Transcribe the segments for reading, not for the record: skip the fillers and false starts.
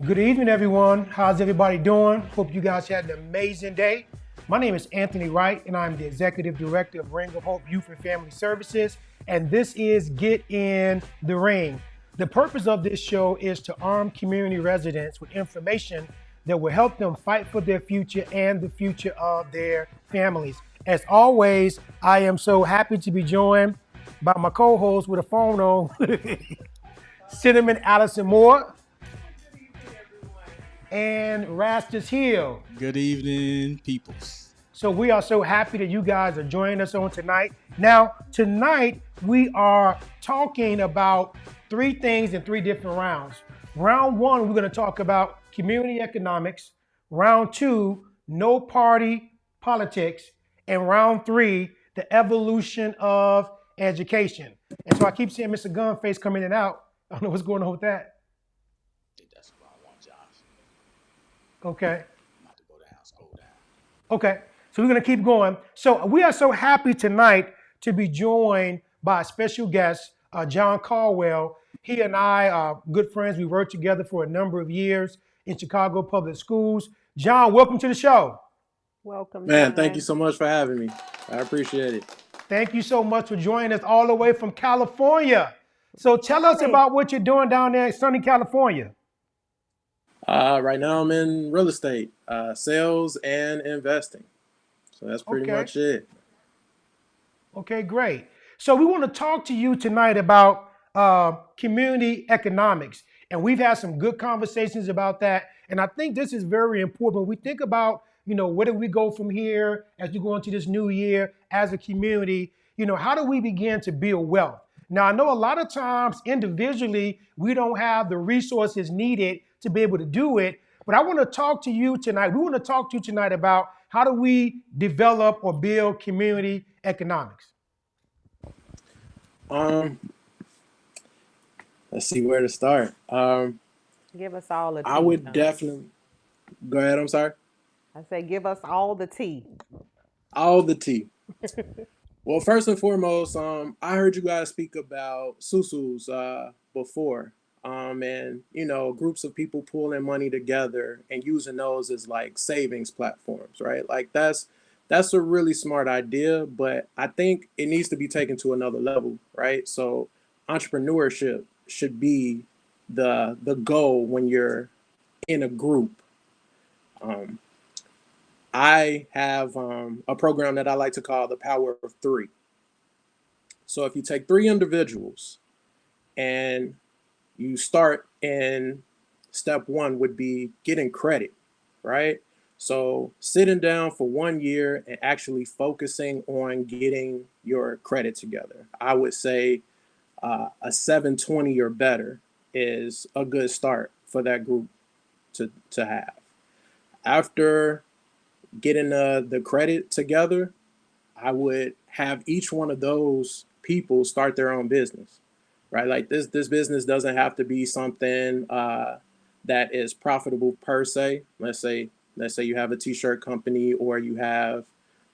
Good evening, everyone. How's everybody doing? Hope you guys had an amazing day. My name is Anthony Wright, and I'm the Executive Director of Ring of Hope Youth and Family Services. And this is Get in the Ring. The purpose of this show is to arm community residents with information that will help them fight for their future and the future of their families. As always, I am so happy to be joined by my co-host with a phone on, Cinnamon Allison Moore and Rastus Hill. Good evening, peoples. So we are so happy that you guys are joining us on tonight. Now, tonight we are talking about three things in three different rounds. Round one, we're going to talk about community economics. Round two, no party politics. And round three, the evolution of education. And so I keep seeing Mr. Gunface coming in and out. I don't know what's going on with that. I think that's what I want, Josh. Okay. I'm about to go down, scroll down. Okay, so we're going to keep going. So we are so happy tonight to be joined by a special guest, John Caldwell. He and I are good friends. We worked together for a number of years in Chicago Public Schools. John, welcome to the show. Welcome, Man, thank you John. so much for having me. I appreciate it. Thank you so much for joining us all the way from California. So tell us Hi. about what you're doing down there in sunny California. Right now, I'm in real estate, sales and investing. So that's pretty Okay. much it. Okay, great. So we want to talk to you tonight about community economics, and we've had some good conversations about that. And I think this is very important. When we think about, where do we go from here as we go into this new year as a community? How do we begin to build wealth? Now, I know a lot of times individually we don't have the resources needed to be able to do it, but I want to talk to you tonight. We want to talk to you tonight about how do we develop or build community economics. Um, let's see where to start. Give us all the I tea, would John. definitely go ahead. I'm sorry. I say, give us all the tea. All the tea. Well, first and foremost, I heard you guys speak about susus before, and groups of people pooling money together and using those as like savings platforms, right? Like that's a really smart idea, but I think it needs to be taken to another level, right? So entrepreneurship should be the goal when you're in a group. Um, I have a program that I like to call the Power of Three. So if you take three individuals and you start in step one would be getting credit, right? So sitting down for 1 year and actually focusing on getting your credit together. I would say a 720 or better is a good start for that group to have. After getting the credit together, I would have each one of those people start their own business, right? Like this business doesn't have to be something that is profitable per se. Let's say you have a t-shirt company or you have,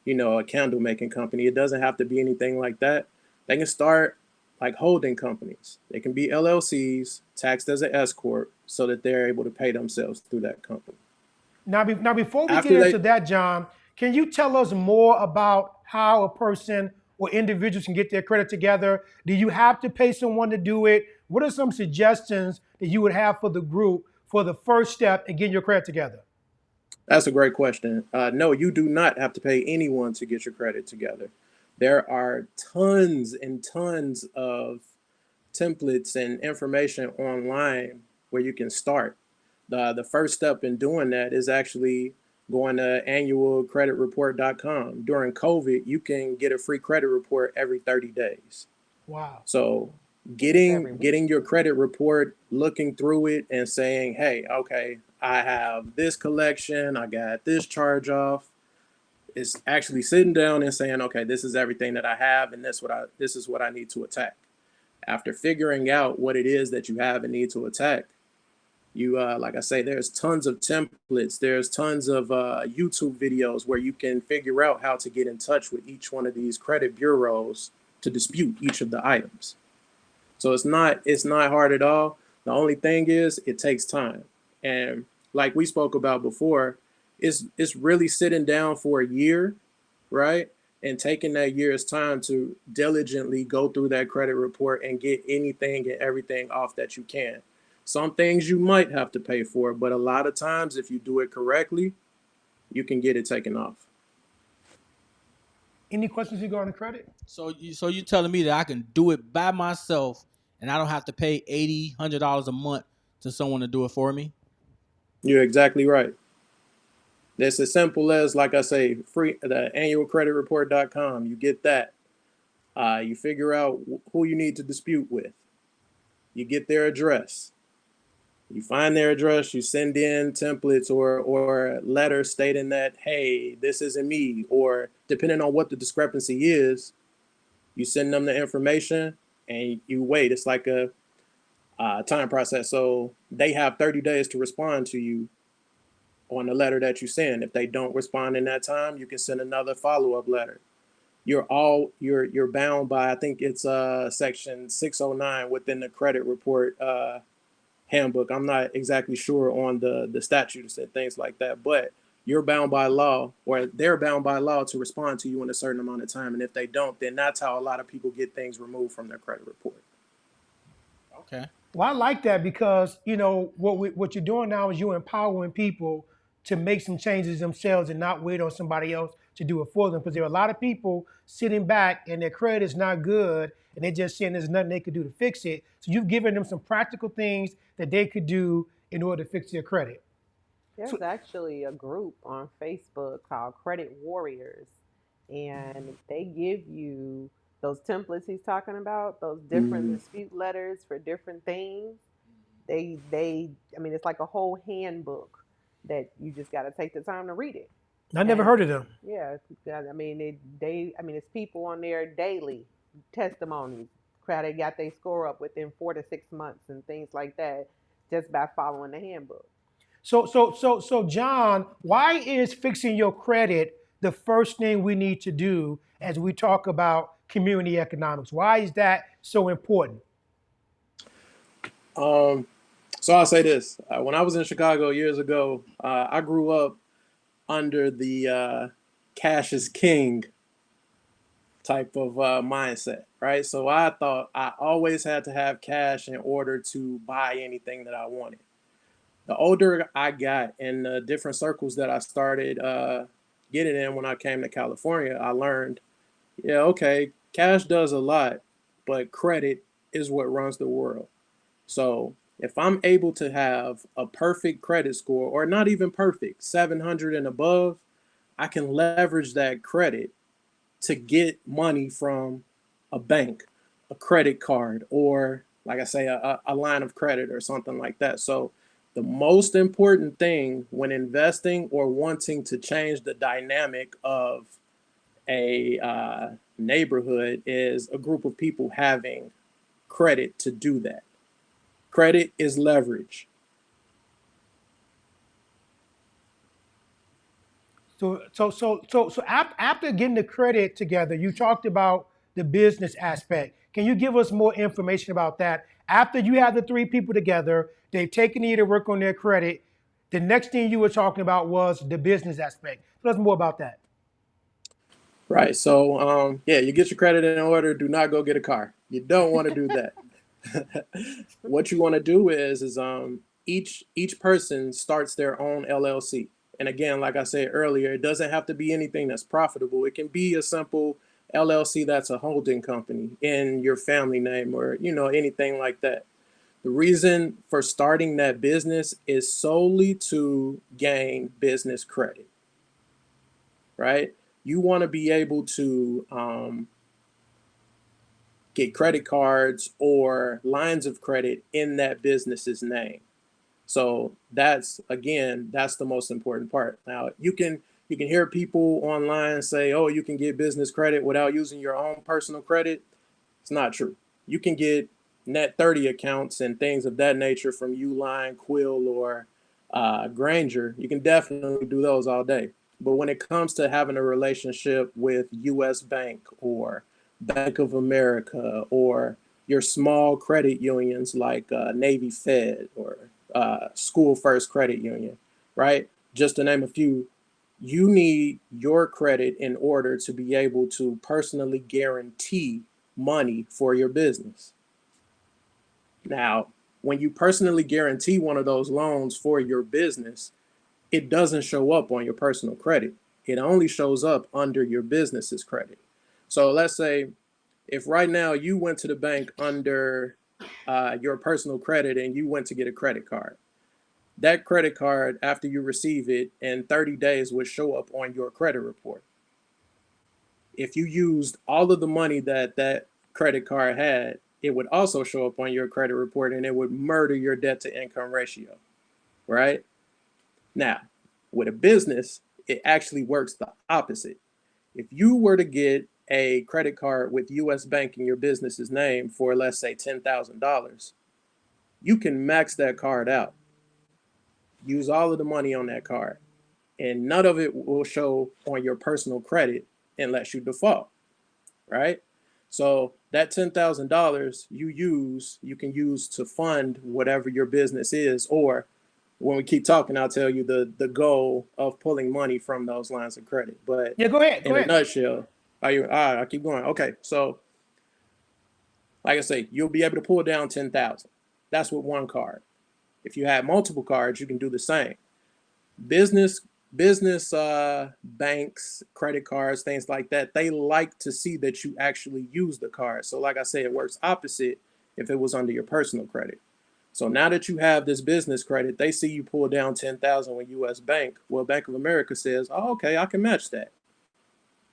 a candle making company. It doesn't have to be anything like that. They can start like holding companies. They can be LLCs, taxed as an S corp, so that they're able to pay themselves through that company. Now, before we get After into they that, John, can you tell us more about how a person or individuals can get their credit together? Do you have to pay someone to do it? What are some suggestions that you would have for the group for the first step in getting your credit together? That's a great question. No, you do not have to pay anyone to get your credit together. There are tons and tons of templates and information online where you can start. The first step in doing that is actually going to annualcreditreport.com. During COVID, you can get a free credit report every 30 days. Wow. So Every week. getting your credit report, looking through it and saying, "Hey, okay, I have this collection, I got this charge off." Is actually sitting down and saying, "Okay, this is everything that I have and this is what I need to attack." After figuring out what it is that you have and need to attack, you like I say, there's tons of templates, there's tons of YouTube videos where you can figure out how to get in touch with each one of these credit bureaus to dispute each of the items. So it's not hard at all. The only thing is it takes time. And like we spoke about before, it's really sitting down for a year, right? And taking that year's time to diligently go through that credit report and get anything and everything off that you can. Some things you might have to pay for, but a lot of times, if you do it correctly, you can get it taken off. Any questions regarding credit? So you telling me that I can do it by myself and I don't have to pay $80, $100 a month to someone to do it for me? You're exactly right. It's as simple as, like I say, free the annualcreditreport.com. You get that. You figure out who you need to dispute with. You get their address. You find their address. You send in templates or letters stating that, hey, this isn't me. Or depending on what the discrepancy is, you send them the information and you wait. It's like a time process. So they have 30 days to respond to you on the letter that you send. If they don't respond in that time, you can send another follow-up letter. You're bound by, I think it's section 609 within the credit report handbook. I'm not exactly sure on the statutes and things like that, but you're bound by law, or they're bound by law, to respond to you in a certain amount of time. And if they don't, then that's how a lot of people get things removed from their credit report. Okay. Well, I like that because what you're doing now is you're empowering people to make some changes themselves and not wait on somebody else to do it for them. Because there are a lot of people sitting back and their credit is not good and they're just saying there's nothing they could do to fix it. So you've given them some practical things that they could do in order to fix their credit. There's actually a group on Facebook called Credit Warriors, and they give you those templates he's talking about, those different dispute letters for different things. I mean, it's like a whole handbook that you just got to take the time to read it. I never heard of them. Yeah, I mean, it's people on there daily testimonies, how they got their score up within 4 to 6 months and things like that, just by following the handbook. So John, why is fixing your credit the first thing we need to do as we talk about community economics? Why is that so important? So I'll say this. When I was in Chicago years ago, I grew up under the cash is king type of mindset, right? So I thought I always had to have cash in order to buy anything that I wanted. The older I got and the different circles that I started getting in when I came to California, I learned, yeah, okay, cash does a lot, but credit is what runs the world. So if I'm able to have a perfect credit score, or not even perfect, 700 and above, I can leverage that credit to get money from a bank, a credit card, or like I say, a line of credit or something like that. So the most important thing when investing or wanting to change the dynamic of a neighborhood is a group of people having credit to do that. Credit is leverage. So after getting the credit together, you talked about the business aspect. Can you give us more information about that? After you have the three people together, they've taken a year to work on their credit. The next thing you were talking about was the business aspect. Tell us more about that. Right. So yeah, you get your credit in order. Do not go get a car. You don't want to do that. What you want to do is each person starts their own LLC. And again, like I said earlier, it doesn't have to be anything that's profitable. It can be a simple LLC that's a holding company in your family name, or anything like that. The reason for starting that business is solely to gain business credit, right? You want to be able to get credit cards or lines of credit in that business's name. So that's the most important part. Now you can hear people online say, oh, you can get business credit without using your own personal credit. It's not true. You can get net 30 accounts and things of that nature from Uline, Quill, or Granger. You can definitely do those all day. But when it comes to having a relationship with US Bank or Bank of America or your small credit unions like Navy Fed or School First Credit Union, right? Just to name a few, you need your credit in order to be able to personally guarantee money for your business. Now, when you personally guarantee one of those loans for your business, it doesn't show up on your personal credit. It only shows up under your business's credit. So let's say if right now you went to the bank under your personal credit and you went to get a credit card, that credit card, after you receive it in 30 days, would show up on your credit report. If you used all of the money that that credit card had, it would also show up on your credit report and it would murder your debt to income ratio, right? Now, with a business, it actually works the opposite. If you were to get a credit card with US Bank in your business's name for, let's say, $10,000, you can max that card out, use all of the money on that card, and none of it will show on your personal credit unless you default, right? So that $10,000 you can use to fund whatever your business is, or when we keep talking, I'll tell you the goal of pulling money from those lines of credit. But Yeah, go ahead. Go in a ahead. nutshell, I keep going. Okay, so like I say, you'll be able to pull down 10,000. That's with one card. If you have multiple cards, you can do the same. Business banks, credit cards, things like that, they like to see that you actually use the card. So like I say, it works opposite if it was under your personal credit. So now that you have this business credit, they see you pull down 10,000 with US Bank. Well, Bank of America says, oh, okay, I can match that.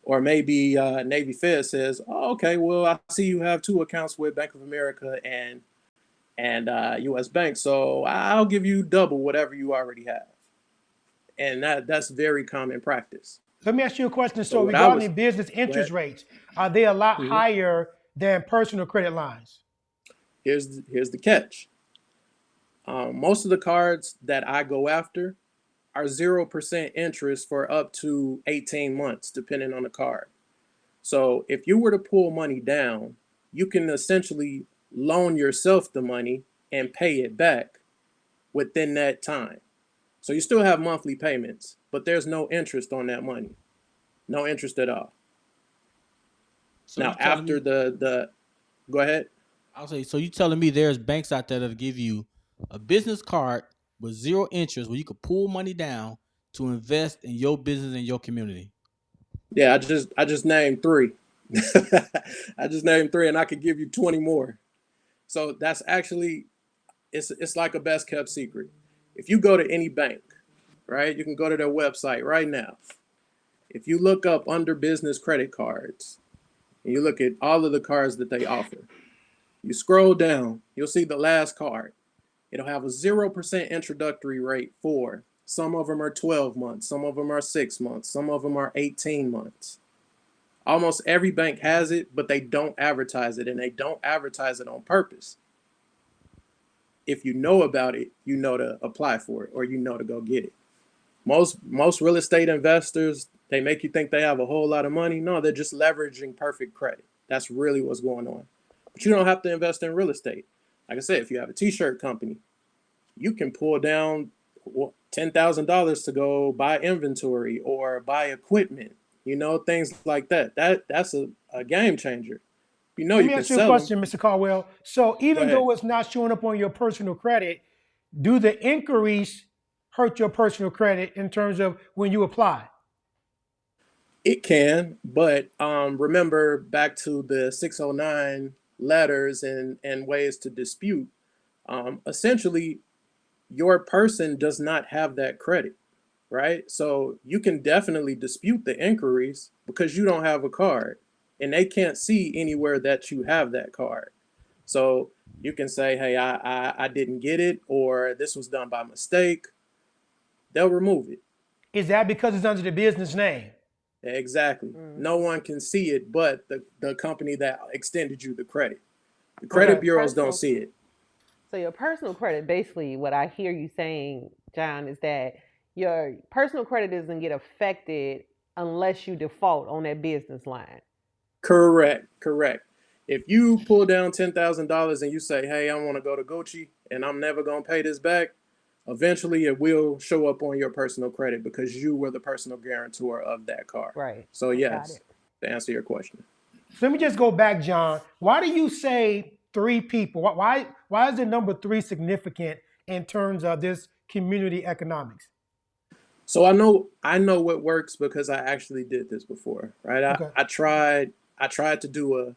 Or maybe Navy Fed says, oh, okay, well, I see you have two accounts with Bank of America and US Bank, so I'll give you double whatever you already have. And that's very common practice. Let me ask you a question. So So what I was, regarding business go ahead. interest rates, are they a lot Mhm. higher than personal credit lines? Here's the catch. Most of the cards that I go after are 0% interest for up to 18 months, depending on the card. So if you were to pull money down, you can essentially loan yourself the money and pay it back within that time. So you still have monthly payments, but there's no interest on that money. No interest at all. So Now you telling after me? the go ahead. I'll say. So you telling me there's banks out there that'll give you a business card with zero interest, where you could pull money down to invest in your business and your community. Yeah, I just named three. I just named three and I could give you 20 more. So that's actually it's like a best kept secret. If you go to any bank, right? You can go to their website right now. If you look up under business credit cards and you look at all of the cards that they offer, you scroll down, you'll see the last card. It'll have a 0% introductory rate for some of them are 12 months, some of them are 6 months, some of them are 18 months. Almost every bank has it, but they don't advertise it, and they don't advertise it on purpose. If you know about it, you know to apply for it, or you know to go get it. Most real estate investors, they make you think they have a whole lot of money. No, they're just leveraging perfect credit. That's really what's going on. But you don't have to invest in real estate. Like I said, if you have a t-shirt company, you can pull down $10,000 to go buy inventory or buy equipment, things like that. That's a game changer. Let You me can ask you a sell them. question, Mr. Caldwell. So Go even ahead. though it's not showing up on your personal credit, do the inquiries hurt your personal credit in terms of when you apply? It can, but remember back to the 609 letters and ways to dispute. Essentially, your person does not have that credit, right? So you can definitely dispute the inquiries because you don't have a card and they can't see anywhere that you have that card. So you can say, hey, I didn't get it, or this was done by mistake. They'll remove it. Is that because it's under the business name? Exactly. No one can see it but the company that extended you the credit. The credit Okay. bureaus don't Personal. see it. So your personal credit, basically, what I hear you saying, John, is that your personal credit doesn't get affected unless you default on that business line. Correct. Correct. If you pull down $10,000 and you say, hey, I want to go to Gucci and I'm never going to pay this back, eventually it will show up on your personal credit because you were the personal guarantor of that car. Right. So Got yes, it. to answer your question. So let me just go back, John. Why do you say three people? Why is the number three significant in terms of this community economics? So I know what works because I actually did this before, right? Okay. I tried to do a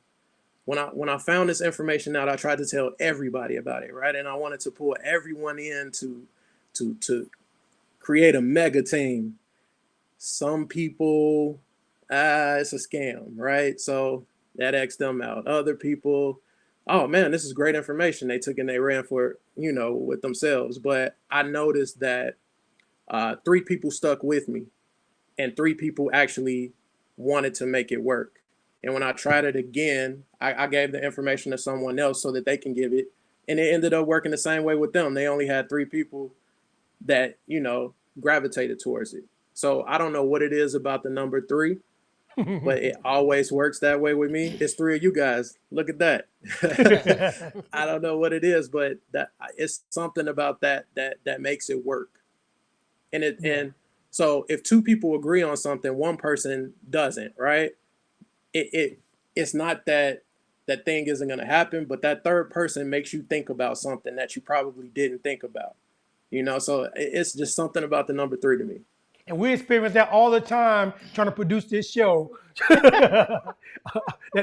when I found this information out, I tried to tell everybody about it, right? And I wanted to pull everyone in to create a mega team. Some people, it's a scam, right? So that X them out. Other people, oh man, this is great information. They took and they ran for it, with themselves. But I noticed that three people stuck with me, and three people actually wanted to make it work. And when I tried it again, I gave the information to someone else so that they can give it. And it ended up working the same way with them. They only had three people that, gravitated towards it. So I don't know what it is about the number three, but it always works that way with me. It's three of you guys. Look at that. I don't know what it is, but that it's something about that makes it work. And so if two people agree on something, one person doesn't, right? It's not that that thing isn't going to happen, but that third person makes you think about something that you probably didn't think about. So it's just something about the number three to me. And we experience that all the time trying to produce this show. that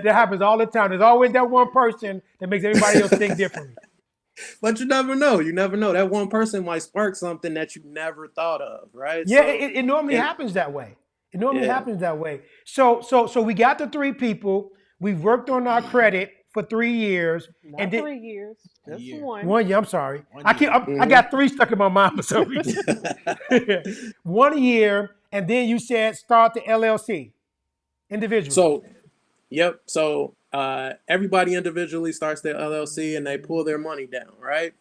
happens all the time. There's always that one person that makes everybody else think differently. But you never know. You never know. That one person might spark something that you never thought of, right? Yeah, So, it normally and happens that way. It normally yeah. happens that way. So we got the three people. We've worked on our credit for 3 years, Not and then 3 years, just year. one. 1 year. I'm sorry. One I year. I got three stuck in my mind for some reason. 1 year, and then you said start the LLC individually. So, yep. So everybody individually starts their LLC and they pull their money down, right?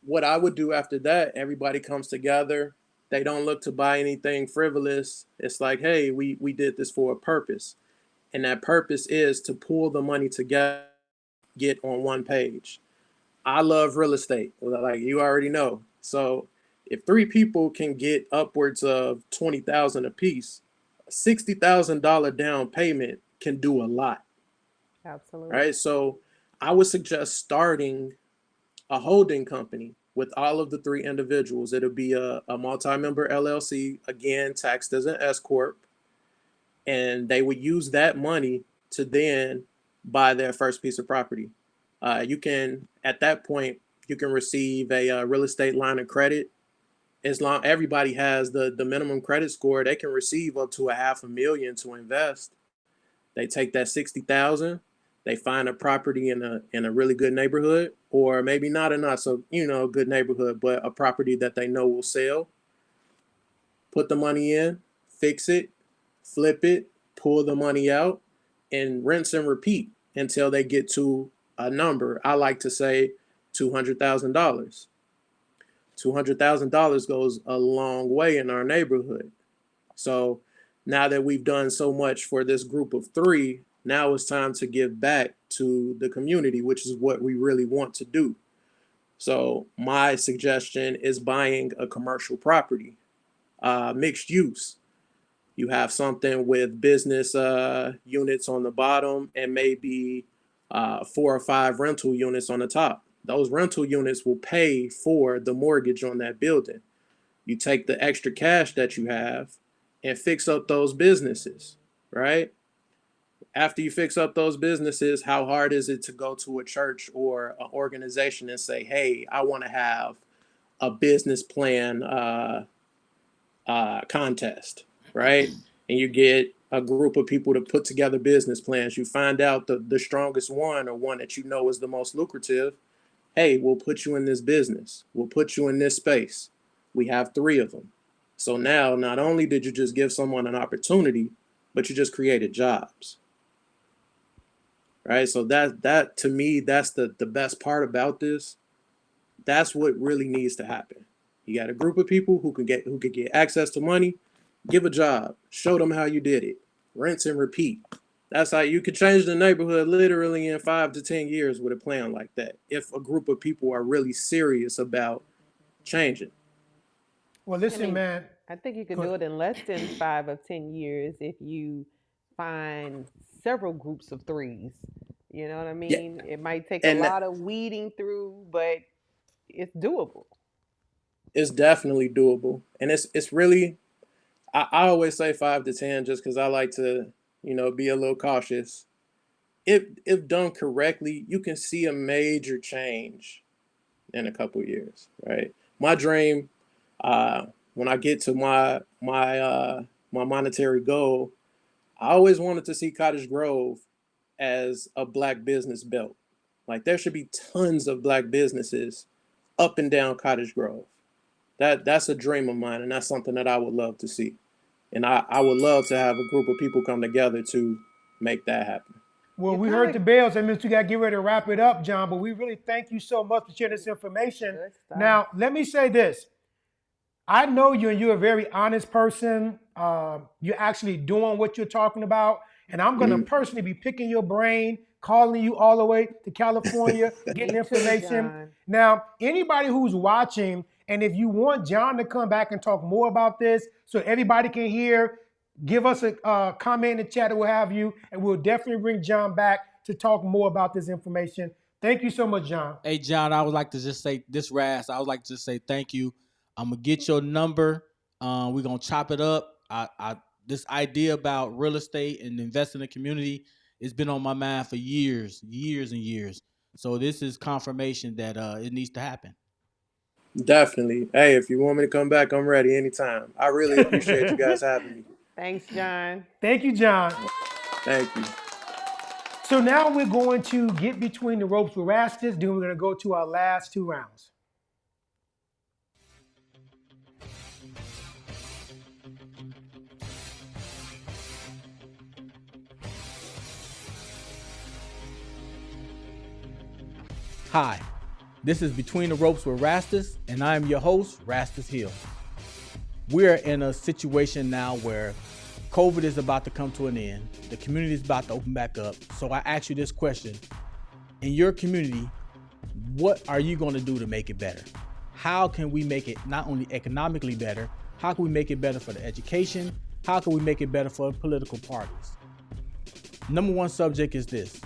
What I would do after that, everybody comes together. They don't look to buy anything frivolous. It's like, hey, we did this for a purpose. And that purpose is to pull the money together, get on one page. I love real estate, like you already know. So if three people can get upwards of 20,000 a piece, a $60,000 down payment can do a lot, Absolutely. right? So I would suggest starting a holding company with all of the three individuals. It'll be a multi-member LLC, again, taxed as an S corp, and they would use that money to then buy their first piece of property. You can, at that point, you can receive a real estate line of credit. As long everybody has the minimum credit score, they can receive up to $500,000 to invest. They take that 60,000, they find a property in a really good neighborhood, or maybe not a not so good neighborhood, but a property that they know will sell. Put the money in, fix it, flip it, pull the money out, and rinse and repeat until they get to a number. I like to say $200,000. $200,000 goes a long way in our neighborhood. So now that we've done so much for this group of three, now it's time to give back to the community, which is what we really want to do. So my suggestion is buying a commercial property, mixed use. You have something with business units on the bottom and maybe 4 or 5 rental units on the top. Those rental units will pay for the mortgage on that building. You take the extra cash that you have and fix up those businesses, right? After you fix up those businesses, how hard is it to go to a church or an organization and say, hey, I want to have a business plan contest, right? And you get a group of people to put together business plans. You find out the strongest one, or one that you know is the most lucrative. Hey, we'll put you in this business. We'll put you in this space. We have 3 of them. So now, not only did you just give someone an opportunity, but you just created jobs, right? So that to me, that's the best part about this. That's what really needs to happen. You got a group of people who could get access to money, give a job, show them how you did it, rinse and repeat. That's how you could change the neighborhood literally in 5 to 10 years with a plan like that. If a group of people are really serious about change it. Well, I listen, mean, man. I think you could Go do ahead. it in less than 5 or 10 years if you find several groups of threes. You know what I Yeah, mean? It might take a and lot of weeding through, but it's doable. it's definitely doable. And it's really I always say 5 to 10 just because I like to, be a little cautious. If done correctly, you can see a major change in a couple years, right? My dream, when I get to my monetary goal, I always wanted to see Cottage Grove as a black business belt. Like there should be tons of black businesses up and down Cottage Grove. That's a dream of mine, and that's something that I would love to see. And I would love to have a group of people come together to make that happen. Well, You we kind heard of the bells. That means we got to get ready to wrap it up, John. But we really thank you so much for sharing this information. good stuff. Now, let me say this. I know you and you're a very honest person. You're actually doing what you're talking about. And I'm going to Mm. personally be picking your brain, calling you all the way to California, getting Me too, information. John. Now, anybody who's watching, and if you want John to come back and talk more about this so everybody can hear, give us a comment in the chat or what have you, and we'll definitely bring John back to talk more about this information. Thank you so much, John. Hey, John, I would like to just say this, Raz. I would like to just say thank you. I'm gonna get your number. We're gonna chop it up. This idea about real estate and investing in the community has been on my mind for years, years and years. So this is confirmation that it needs to happen. Definitely. Hey, if you want me to come back, I'm ready anytime. I really appreciate you guys having me. Thanks, John. Thank you, John. Thank you. So now we're going to get between the ropes with Rastus. Then we're going to go to our last two rounds. Hi, this is Between the Ropes with Rastus, and I am your host, Rastus Hill. We're in a situation now where COVID is about to come to an end. The community is about to open back up. So I ask you this question. In your community, what are you going to do to make it better? How can we make it not only economically better, how can we make it better for the education? How can we make it better for political parties? Number one subject is this.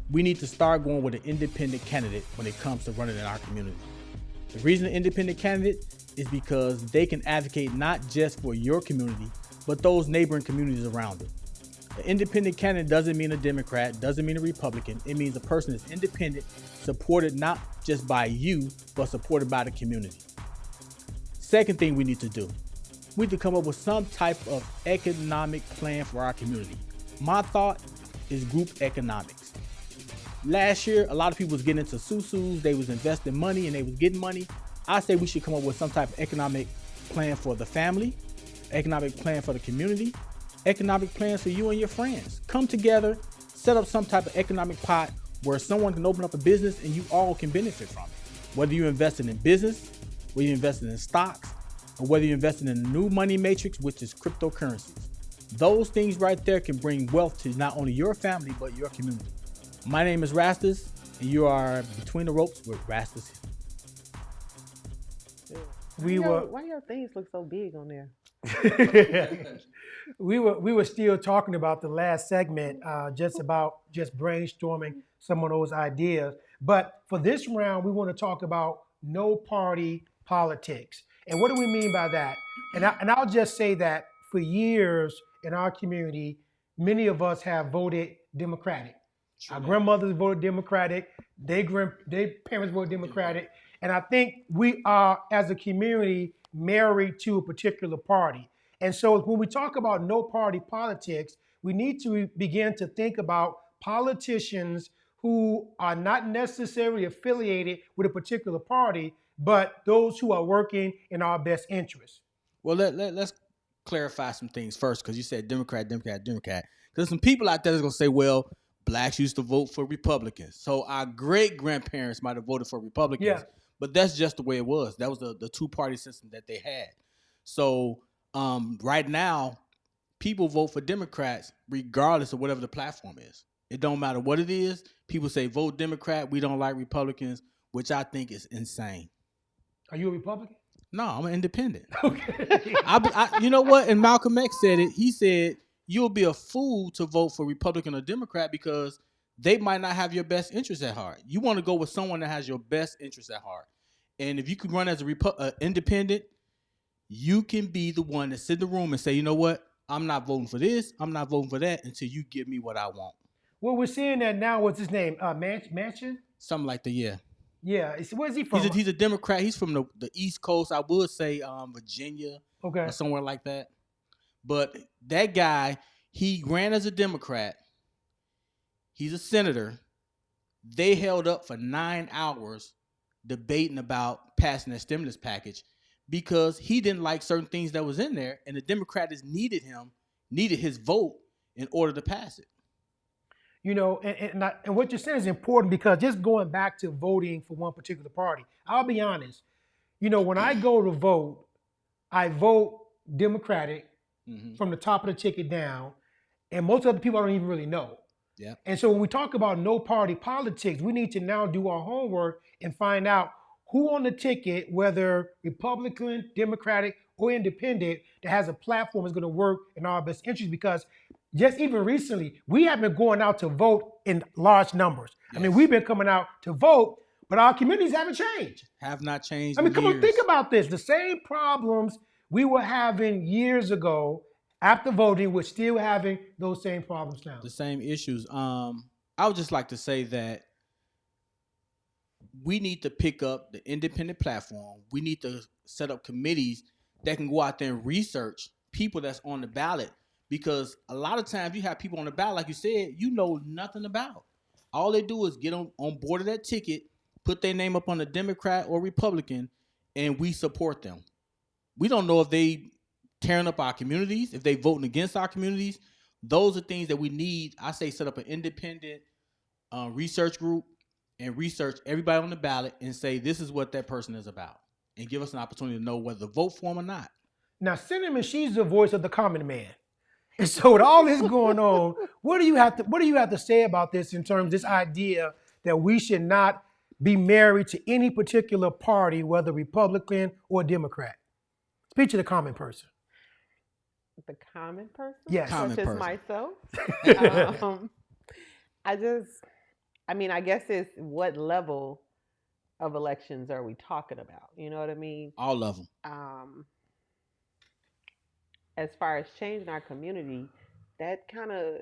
We need to start going with an independent candidate when it comes to running in our community. The reason an independent candidate is because they can advocate not just for your community, but those neighboring communities around it. An independent candidate doesn't mean a Democrat, doesn't mean a Republican. It means a person is independent, supported not just by you, but supported by the community. Second thing we need to do, we need to come up with some type of economic plan for our community. My thought is group economics. Last year, a lot of people was getting into susus, they was investing money and they was getting money. I say we should come up with some type of economic plan for the family, economic plan for the community, economic plans for you and your friends. Come together, set up some type of economic pot where someone can open up a business and you all can benefit from it. Whether you're investing in business, whether you're investing in stocks, or whether you're investing in a new money matrix, which is cryptocurrencies. Those things right there can bring wealth to not only your family, but your community. My name is Rastus, and you are Between the Ropes with Rastus. Why your things look so big on there? we were still talking about the last segment, just brainstorming some of those ideas. But for this round, we want to talk about no party politics. And what do we mean by that? And I'll just say that for years in our community, many of us have voted Democratic. Our grandmothers voted Democratic. Their parents voted Democratic. And I think we are, as a community, married to a particular party. And so when we talk about no party politics, we need to begin to think about politicians who are not necessarily affiliated with a particular party, but those who are working in our best interest. Well, let's clarify some things first, because you said Democrat. There's some people out there that's going to say, well, blacks used to vote for Republicans. So our great-grandparents might have voted for Republicans. Yeah. But that's just the way it was. That was the two-party system that they had. So right now, people vote for Democrats regardless of whatever the platform is. It don't matter what it is. People say vote Democrat. We don't like Republicans, which I think is insane. Are you a Republican? No, I'm an independent. Okay. You know what? And Malcolm X said it. He said you'll be a fool to vote for Republican or Democrat because they might not have your best interest at heart. You want to go with someone that has your best interest at heart. And if you can run as a independent, you can be the one that sit in the room and say, you know what? I'm not voting for this. I'm not voting for that until you give me what I want. Well, we're seeing that now. What's his name? Manchin? Something like that, yeah. Yeah. Where's he from? He's a Democrat. He's from the East Coast. I would say Virginia Okay. or somewhere like that. But that guy, he ran as a Democrat. He's a senator. They held up for 9 hours debating about passing that stimulus package because he didn't like certain things that was in there, and the Democrats needed his vote in order to pass it. You know, and what you're saying is important because just going back to voting for one particular party, I'll be honest. You know, when I go to vote, I vote Democratic from the top of the ticket down, and most other people I don't even really know. Yeah. And so when we talk about no party politics, we need to now do our homework and find out who on the ticket, whether Republican, Democratic, or Independent, that has a platform is going to work in our best interest. Because just even recently, we have been going out to vote in large numbers. Yes. I mean, we've been coming out to vote, but our communities haven't changed. Have not changed. I mean, in come years. on, think about this. The same problems we were having years ago after voting, we're still having those same problems now. The same issues. I would just like to say that we need to pick up the independent platform. We need to set up committees that can go out there and research people that's on the ballot, because a lot of times you have people on the ballot, like you said, you know nothing about. All they do is get on board of that ticket, put their name up on the Democrat or Republican, and we support them. We don't know if they tearing up our communities, if they voting against our communities. Those are things that we need. I say set up an independent research group and research everybody on the ballot and say this is what that person is about, and give us an opportunity to know whether to vote for them or not. Now, Cinnamon, she's the voice of the common man. And so with all this going on, what do you have to say about this in terms of this idea that we should not be married to any particular party, whether Republican or Democrat? Speak to the common person. The common person? Yes. Common Such as person. myself? I guess it's what level of elections are we talking about? You know what I mean? All of them. As far as changing our community, that kind of,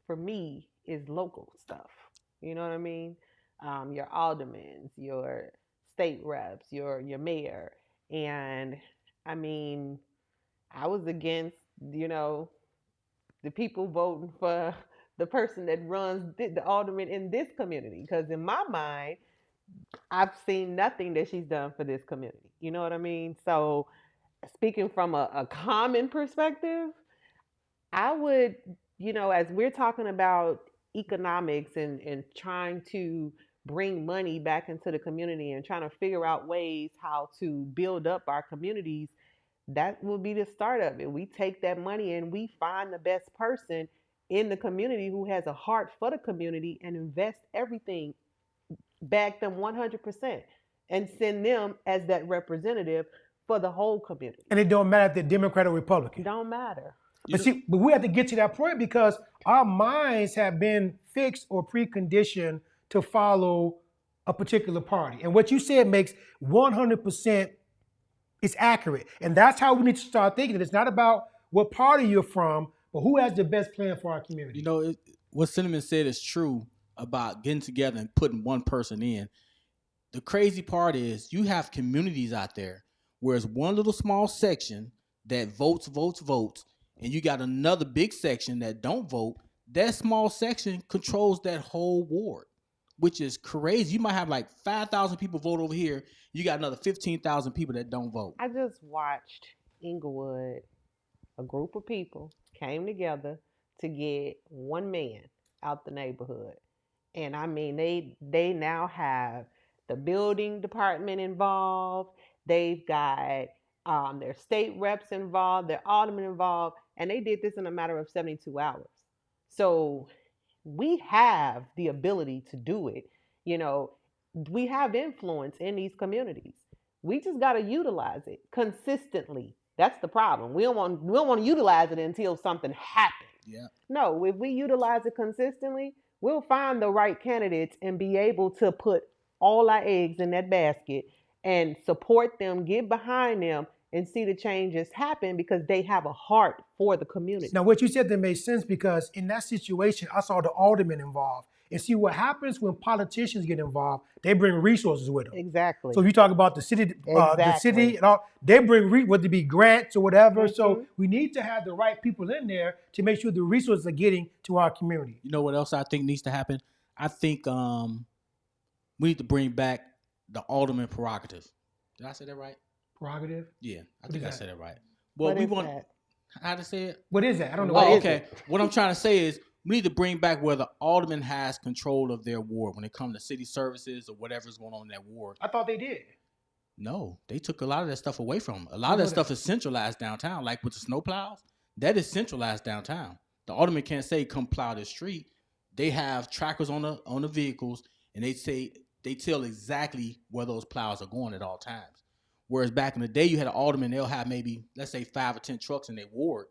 for me, is local stuff. You know what I mean? Your aldermen, your state reps, your mayor. And I mean, I was against, the people voting for the person that runs the alderman in this community. Because in my mind, I've seen nothing that she's done for this community. You know what I mean? So speaking from a common perspective, I would, as we're talking about economics and trying to bring money back into the community and trying to figure out ways how to build up our communities, that will be the start of it. We take that money and we find the best person in the community who has a heart for the community and invest everything, back them 100%, and send them as that representative for the whole community. And it don't matter if they're Democrat or Republican. It don't matter. But we have to get to that point because our minds have been fixed or preconditioned to follow a particular party. And what you said makes 100% is accurate. And that's how we need to start thinking. It's not about what party you're from, but who has the best plan for our community. What Cinnamon said is true about getting together and putting one person in. The crazy part is you have communities out there where it's one little small section that votes, and you got another big section that don't vote. That small section controls that whole ward, which is crazy. You might have like 5,000 people vote over here. You got another 15,000 people that don't vote. I just watched Inglewood. A group of people came together to get one man out the neighborhood. And I mean, they now have the building department involved. They've got their state reps involved, their aldermen involved, and they did this in a matter of 72 hours. So we have the ability to do it. We have influence in these communities. We just got to utilize it consistently. That's the problem. We don't want to utilize it until something happens. Yeah. No, if we utilize it consistently, we'll find the right candidates and be able to put all our eggs in that basket and support them, get behind them, and see the changes happen because they have a heart for the community. Now, what you said that made sense because in that situation, I saw the aldermen involved. And see what happens when politicians get involved, they bring resources with them. Exactly. So if you talk about the city, Exactly. and all, they bring whether it be grants or whatever. So Mhm. we need to have the right people in there to make sure the resources are getting to our community. You know what else I think needs to happen? I think we need to bring back the alderman prerogative. Did I say that right? Prerogative? Yeah, I What think is I that? said it right. Well, What we is want that? how to say it. What is that? I don't know. What What is is okay. it? What I'm trying to say is we need to bring back where the alderman has control of their ward when it comes to city services or whatever's going on in that ward. I thought they did. No, they took a lot of that stuff away from them. A lot I of know that stuff is centralized downtown, like with the snow plows. That is centralized downtown. The alderman can't say come plow this street. They have trackers on the vehicles, and they tell exactly where those plows are going at all times. Whereas back in the day, you had an alderman, they'll have maybe, let's say, 5 or 10 trucks in their ward.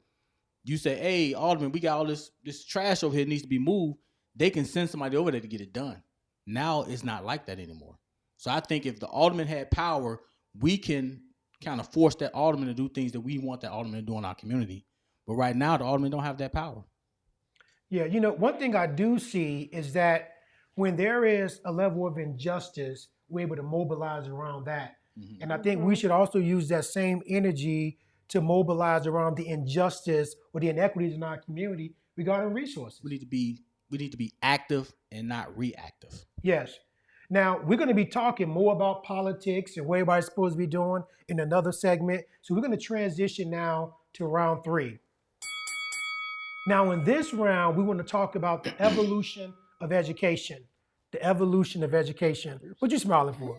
You say, hey, alderman, we got all this trash over here that needs to be moved. They can send somebody over there to get it done. Now it's not like that anymore. So I think if the alderman had power, we can kind of force that alderman to do things that we want that alderman to do in our community. But right now, the alderman don't have that power. Yeah, one thing I do see is that when there is a level of injustice, we're able to mobilize around that. Mhm. And I think we should also use that same energy to mobilize around the injustice or the inequities in our community regarding resources. We need to be active and not reactive. Yes. Now, we're going to be talking more about politics and what everybody's supposed to be doing in another segment. So we're going to transition now to round 3. Now, in this round, we want to talk about the evolution of education. The evolution of education. What you smiling for?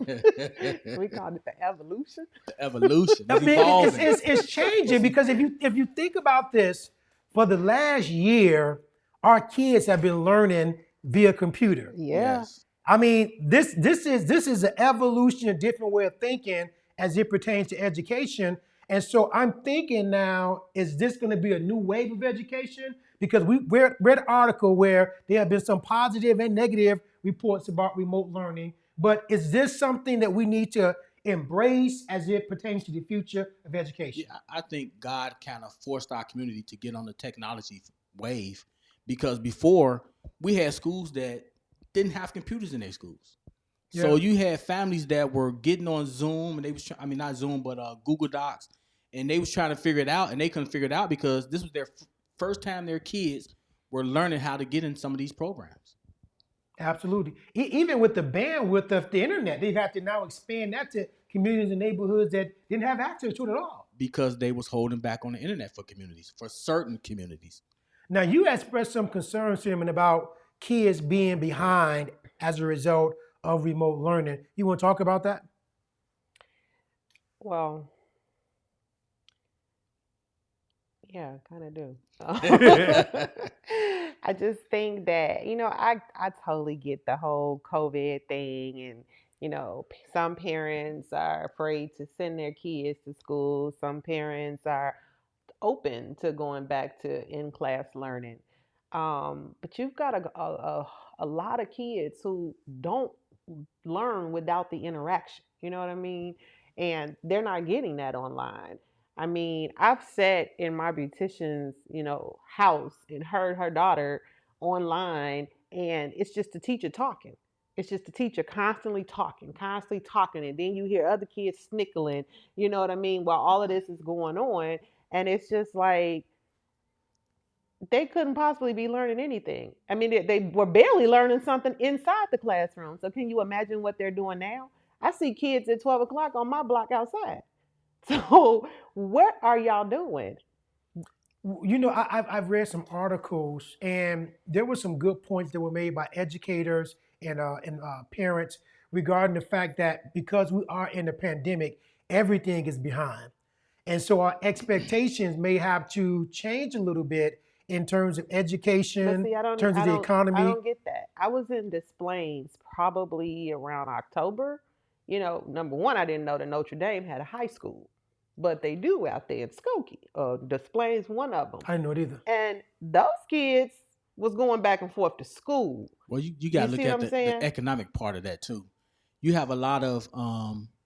We called it the evolution. Evolution. I It's mean, evolving. it's changing because if you think about this, for the last year, our kids have been learning via computer. Yeah. Yes. I mean, this is an evolution, a different way of thinking as it pertains to education. And so I'm thinking now, is this going to be a new wave of education? Because we read an article where there have been some positive and negative reports about remote learning. But is this something that we need to embrace as it pertains to the future of education? Yeah, I think God kind of forced our community to get on the technology wave because before we had schools that didn't have computers in their schools. So Yeah. you had families that were getting on Zoom and they was, not Zoom, but Google Docs, and they was trying to figure it out and they couldn't figure it out because this was their first time their kids were learning how to get in some of these programs. Absolutely. Even with the bandwidth of the internet, they've had to now expand that to communities and neighborhoods that didn't have access to it at all. Because they was holding back on the internet for communities, for certain communities. Now, you expressed some concerns, Simon, about kids being behind as a result of remote learning. You want to talk about that? Well, yeah, kind of do. I just think that, I totally get the whole COVID thing. And, some parents are afraid to send their kids to school. Some parents are open to going back to in-class learning. But you've got a lot of kids who don't learn without the interaction. You know what I mean? And they're not getting that online. I mean, I've sat in my beautician's, house and heard her daughter online, and it's just the teacher talking. It's just the teacher constantly talking, and then you hear other kids snickling, you know what I mean, while all of this is going on. And it's just like they couldn't possibly be learning anything. I mean, they were barely learning something inside the classroom. So can you imagine what they're doing now? I see kids at 12 o'clock on my block outside. So what are y'all doing? I've read some articles, and there were some good points that were made by educators and parents regarding the fact that because we are in a pandemic, everything is behind. And so our expectations may have to change a little bit in terms of But education, see, in terms of the I economy. don't get that. I was in Des Plaines probably around October, number one, I didn't know that Notre Dame had a high school, but they do out there in Skokie. Des Plaines, one of them. I didn't know it either. And those kids was going back and forth to school. Well, you got to look see what at I'm the saying? economic part of that too. You have a lot of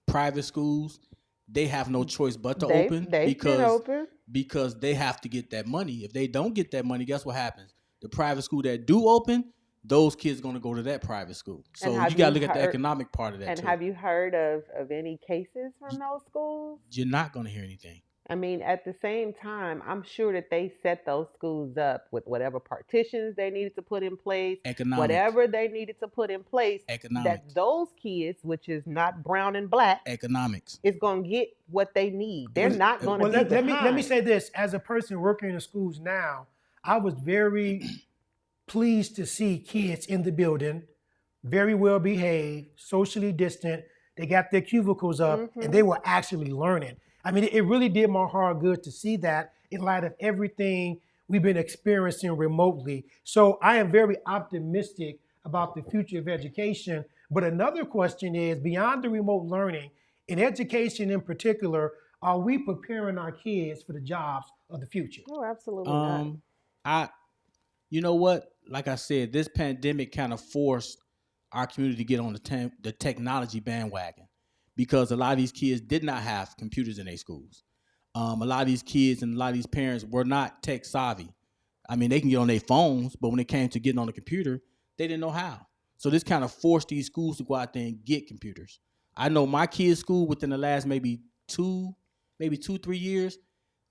private schools. They have no choice but to open They can open. because they have to get that money. If they don't get that money, guess what happens? The private school that do open, those kids going to go to that private school. So have you got to you look at the heard- economic part of that And too. have you heard of any cases from those schools? You're not going to hear anything. I mean, at the same time, I'm sure that they set those schools up with whatever partitions they needed to put in place, Economic. whatever they needed to put in place, Economics. that those kids, which is not brown and black, Economics. is going to get what they need. They're not going to Well, be let me behind. say this. As a person working in the schools now, I was very pleased to see kids in the building, very well behaved, socially distant. They got their cubicles up and they were actually learning. I mean, it really did my heart good to see that in light of everything we've been experiencing remotely. So I am very optimistic about the future of education. But another question is, beyond the remote learning, in education in particular, are we preparing our kids for the jobs of the future? Oh, absolutely not. You know what? Like I said, this pandemic kind of forced our community to get on the technology bandwagon, because a lot of these kids did not have computers in their schools. A lot of these kids and a lot of these parents were not tech savvy. I mean, they can get on their phones, but when it came to getting on the computer, they didn't know how. So this kind of forced these schools to go out there and get computers. I know my kids' school, within the last maybe 2, 3 years,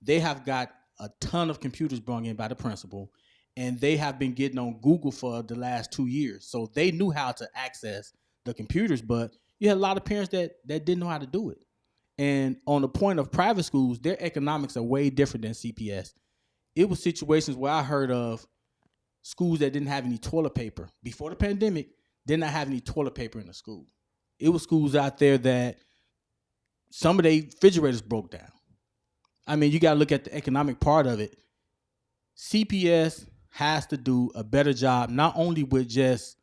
they have got a ton of computers brought in by the principal, and they have been getting on Google for the last 2 years. So they knew how to access the computers, but you had a lot of parents that didn't know how to do it. And on the point of private schools, their economics are way different than CPS. It was situations where I heard of schools that didn't have any toilet paper. Before the pandemic, did not have any toilet paper in the school. It was schools out there that some of their refrigerators broke down. I mean, you got to look at the economic part of it. CPS has to do a better job, not only with just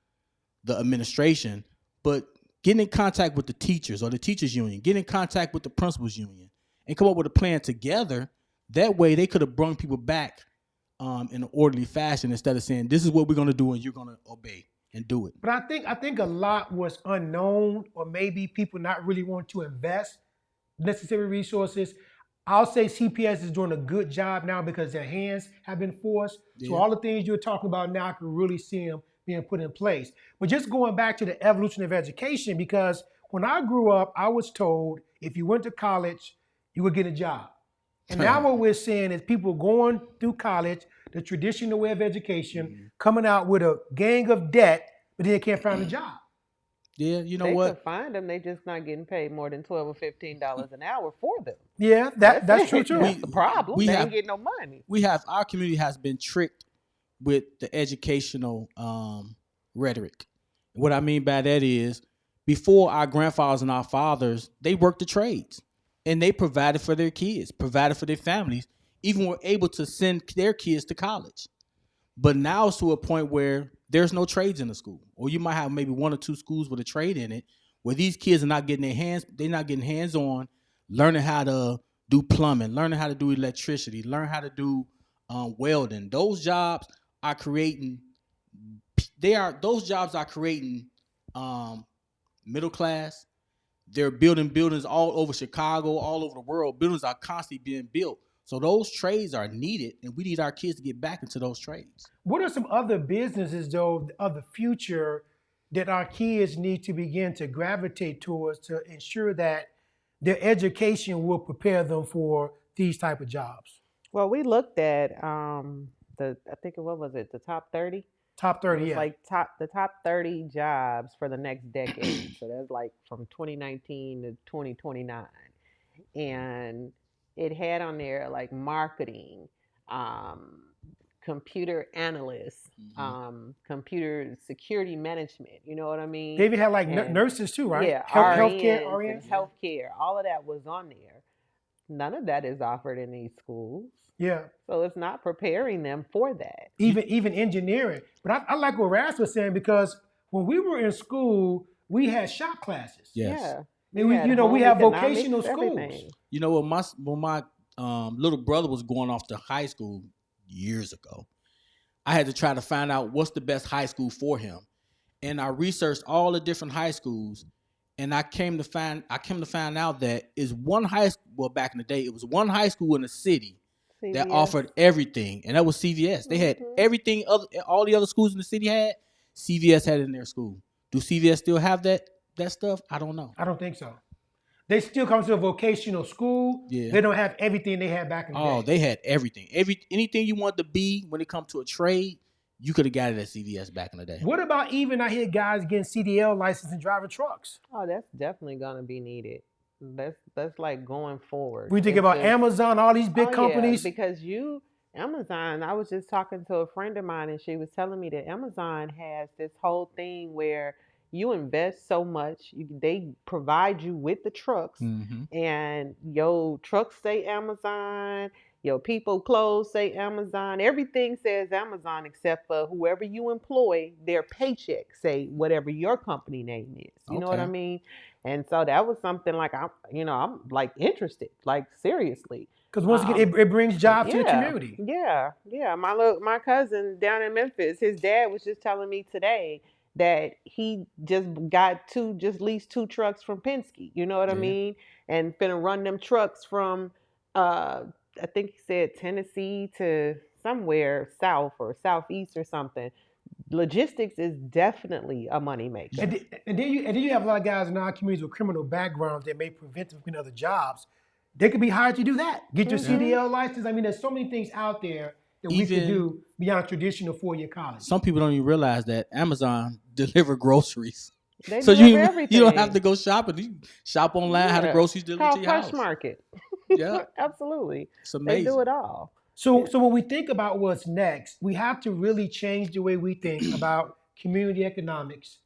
the administration, but getting in contact with the teachers or the teachers union, get in contact with the principals union, and come up with a plan together. That way they could have brought people back in an orderly fashion, instead of saying, this is what we're going to do and you're going to obey and do it. But I think a lot was unknown, or maybe people not really want to invest necessary resources. I'll say CPS is doing a good job now because their hands have been forced. So Yeah. all the things you're talking about now, I can really see them being put in place. But just going back to the evolution of education, because when I grew up, I was told if you went to college, you would get a job. And now what we're seeing is people going through college, the traditional way of education, coming out with a gang of debt, but then they can't find a job. Yeah, you know They what? could find them. They just not getting paid more than $12 or $15 an hour for them. Yeah, that's true too. That's the problem. we They have- ain't getting no money. Our community has been tricked with the educational rhetoric. What I mean by that is, before, our grandfathers and our fathers, they worked the trades and they provided for their kids, provided for their families, even were able to send their kids to college. But now it's to a point where there's no trades in the school, or you might have maybe 1 or 2 schools with a trade in it, where these kids are not getting they're not getting hands on, learning how to do plumbing, learning how to do electricity, learn how to do welding. Those jobs are creating middle class. They're building buildings all over Chicago, all over the world. Buildings are constantly being built. So those trades are needed, and we need our kids to get back into those trades. What are some other businesses, though, of the future that our kids need to begin to gravitate towards to ensure that their education will prepare them for these type of jobs? Well, we looked at what was it, the top 30? Top 30, It was yeah. like the top 30 jobs for the next decade. So that's like from 2019 to 2029. And it had on there like marketing, computer analysts, computer security management. You know what I mean? They even had like And- nurses too, right? Yeah, Healthcare, RNs and RNs. healthcare. All of that was on there. None of that is offered in these schools. Yeah, So it's not preparing them for that. even engineering. But I like what Ras was saying, because when we were in school, we had shop classes. Yes. Yeah. I mean, we, had you know, we home have economics, vocational schools. everything. You know, when my little brother was going off to high school years ago, I had to try to find out what's the best high school for him, and I researched all the different high schools, and I came to find out that is one high school. Well, back in the day, it was one high school in the city that CVS. offered everything, and that was CVS. They had everything. All the other schools in the city had. CVS had it in their school. Do CVS still have that stuff? I don't know. I don't think so. They still come to a vocational school. Yeah. They don't have everything they had back in the Oh, day. they had everything. Anything you wanted to be when it comes to a trade, you could have got it at CVS back in the day. What about even I hear guys getting CDL license and driving trucks? Oh, that's definitely gonna be needed. That's like going forward. We think It's about just- Amazon, all these big Oh, yeah, companies. because Amazon, I was just talking to a friend of mine and she was telling me that Amazon has this whole thing where you invest so much, they provide you with the trucks, Mm-hmm. and your trucks say Amazon, your people clothes say Amazon, everything says Amazon except for whoever you employ, their paycheck say whatever your company name is. You know what I Okay. mean? And so that was something like I'm like interested, like seriously. Because once again, it brings jobs to the Yeah, community. yeah. My cousin down in Memphis, his dad was just telling me today that he just leased 2 trucks from Penske. You know what I Yeah. mean? And finna run them trucks from I think he said Tennessee to somewhere south or southeast or something. Logistics is definitely a moneymaker. And then you have a lot of guys in our communities with criminal backgrounds that may prevent them from getting other jobs. They could be hired to do that. Get your CDL license. I mean, there's so many things out there that we can Even- do beyond traditional 4-year college. Some people don't even realize that Amazon deliver groceries. They So deliver you everything. don't have to go shopping. You shop online, have the Yeah. groceries delivered Call to your Fresh house. Market. Yeah, Absolutely. it's They amazing. do it all. So when we think about what's next, we have to really change the way we think about community economics,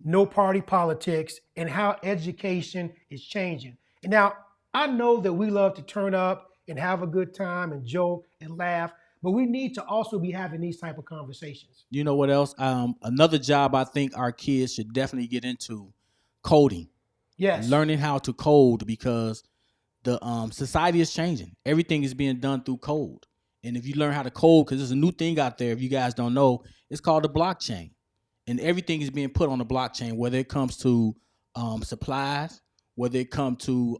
no party politics, and how education is changing. And now, I know that we love to turn up and have a good time and joke and laugh, but we need to also be having these type of conversations. You know what else? Another job I think our kids should definitely get into: coding. Yes. Learning how to code, because the society is changing. Everything is being done through code. And if you learn how to code, because there's a new thing out there, if you guys don't know, it's called the blockchain. And everything is being put on the blockchain, whether it comes to supplies, whether it comes to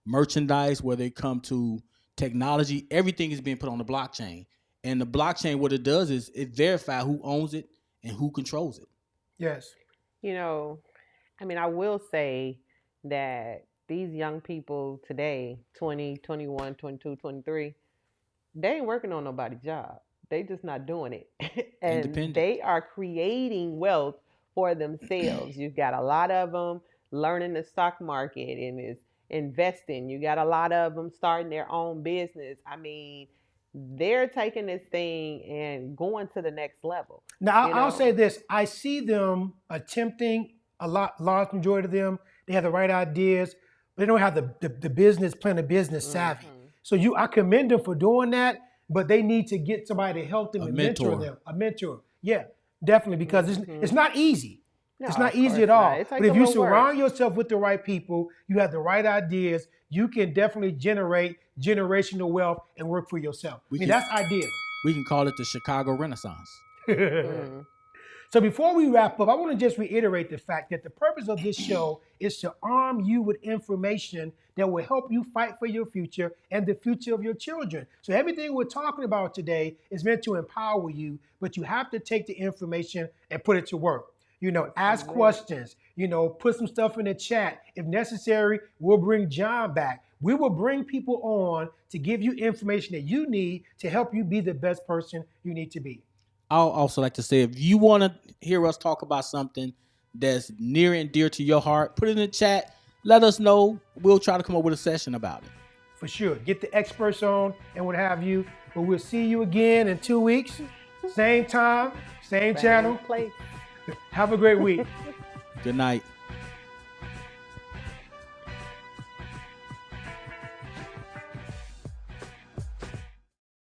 merchandise, whether it comes to technology, everything is being put on the blockchain. And the blockchain, what it does is it verifies who owns it and who controls it. Yes. You know, I mean, I will say that these young people today, 20, 21, 22, 23, they ain't working on nobody's job. They just not doing it. And Independent. they are creating wealth for themselves. You've got a lot of them learning the stock market and is investing. You got a lot of them starting their own business. I mean, they're taking this thing and going to the next level. Now, You I'll know? say this. I see them attempting, large majority of them, they have the right ideas, but they don't have the business plan, the business savvy. Mhm. So I commend them for doing that, but they need to get somebody to help them A and mentor mentor. them. A mentor. Yeah, definitely, because it's not easy. It's No, not of easy course at all. not. It But takes if a you little work. surround yourself with the right people, you have the right ideas, you can definitely generate generational wealth and work for yourself. We I mean, can- that's ideal. We can call it the Chicago Renaissance. Mhm. So before we wrap up, I want to just reiterate the fact that the purpose of this show is to arm you with information that will help you fight for your future and the future of your children. So everything we're talking about today is meant to empower you, but you have to take the information and put it to work. Ask questions, put some stuff in the chat. If necessary, we'll bring John back. We will bring people on to give you information that you need to help you be the best person you need to be. I'll also like to say, if you want to hear us talk about something that's near and dear to your heart, put it in the chat. Let us know. We'll try to come up with a session about it. For sure. Get the experts on and what have you. But we'll see you again in 2 weeks. Same time, same channel. Place. Have a great week. Good night.